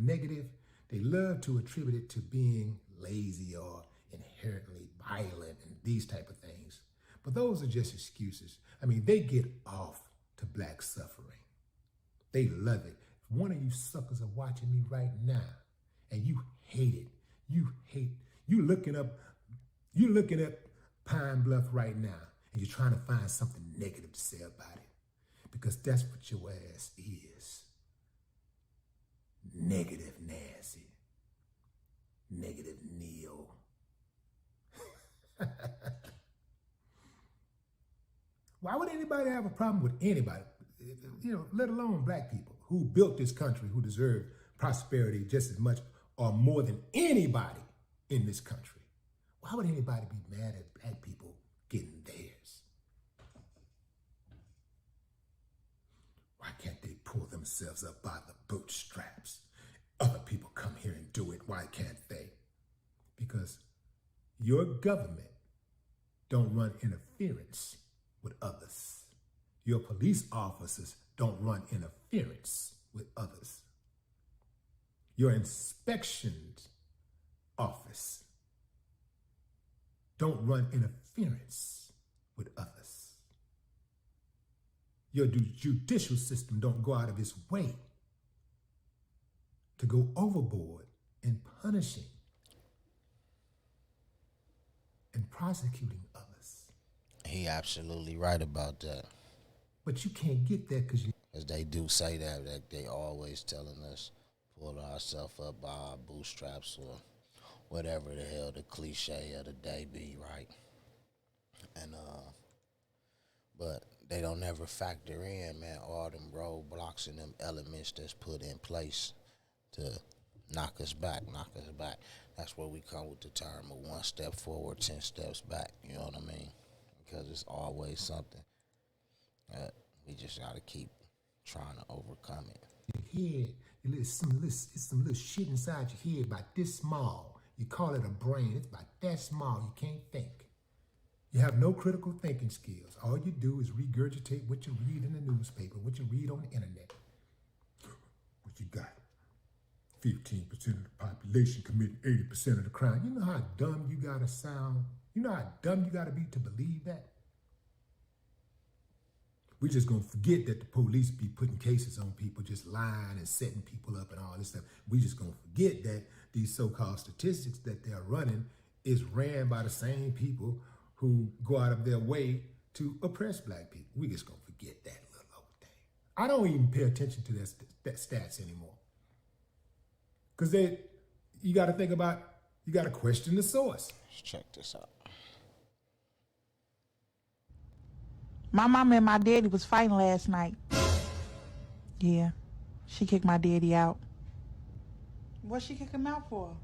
negative, they love to attribute it to being lazy or inherently violent and these type of things. But those are just excuses. I mean, they get off to black suffering. They love it. one of you suckers are watching me right now and you hate it. You looking up Pine Bluff right now and you're trying to find something negative to say about it. Because that's what your ass is. Negative Nancy. Negative Neil. Why would anybody have a problem with anybody? Let alone black people who built this country, who deserve prosperity just as much or more than anybody in this country. Why would anybody be mad at black people getting theirs? Why can't they pull themselves up by the bootstraps? Other people come here and do it. Why can't they? Because your government don't run interference with others. Your police officers don't run interference with others. Your inspections office don't run interference with others. Your judicial system don't go out of its way to go overboard in punishing and prosecuting others. He absolutely right about that. But you can't get that because they do say that they always telling us pull ourselves up by our bootstraps or whatever the hell the cliche of the day be, right? And but they don't ever factor in, man, all them roadblocks and them elements that's put in place to knock us back. That's where we come with the term of 1 step forward, 10 steps back. You know what I mean? Because it's always something. We just got to keep trying to overcome it. Your head, it's some little shit inside your head about this small. You call it a brain. It's about that small. You can't think. You have no critical thinking skills. All you do is regurgitate what you read in the newspaper, what you read on the internet. What you got? 15% of the population committing 80% of the crime. You know how dumb you gotta sound? You know how dumb you gotta be to believe that? We just gonna forget that the police be putting cases on people, just lying and setting people up and all this stuff. We just gonna forget that these so-called statistics that they're running is ran by the same people who go out of their way to oppress black people. We just gonna forget that little old thing. I don't even pay attention to that stats anymore. Because you got to think about, you got to question the source. Let's check this out. My mama and my daddy was fighting last night. Yeah, she kicked my daddy out. What she kick him out for?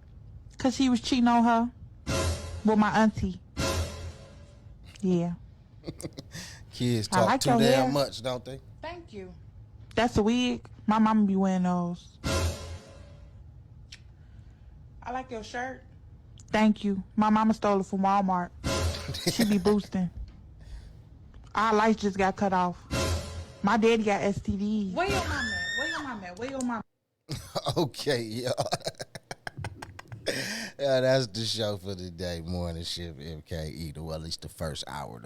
Because he was cheating on her with my auntie. Yeah. Kids talk too damn much, don't they? Thank you. That's a wig. My mama be wearing those. I like your shirt. Thank you. My mama stole it from Walmart. She be boosting. Our lights just got cut off. My daddy got STDs. Where your mama at? Where your mama at? Where your mama? Okay, yeah. Yeah, that's the show for today. Morning Shift MKE. Well, at least the first hour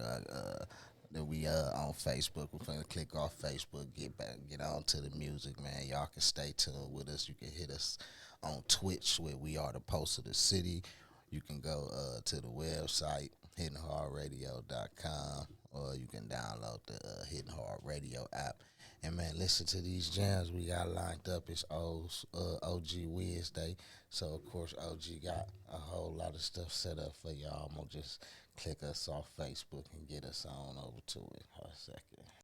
that we on Facebook. We're gonna click off Facebook, get on to the music, man. Y'all can stay tuned with us. You can hit us on Twitch, where we are the Post of the City. You can go to the website, hittinghardradio.com, or you can download the Hitting Hard Radio app. And, man, listen to these jams we got lined up. It's OG Wednesday. So, of course, OG got a whole lot of stuff set up for y'all. I'm going to just click us off Facebook and get us on over to it. Hold a second.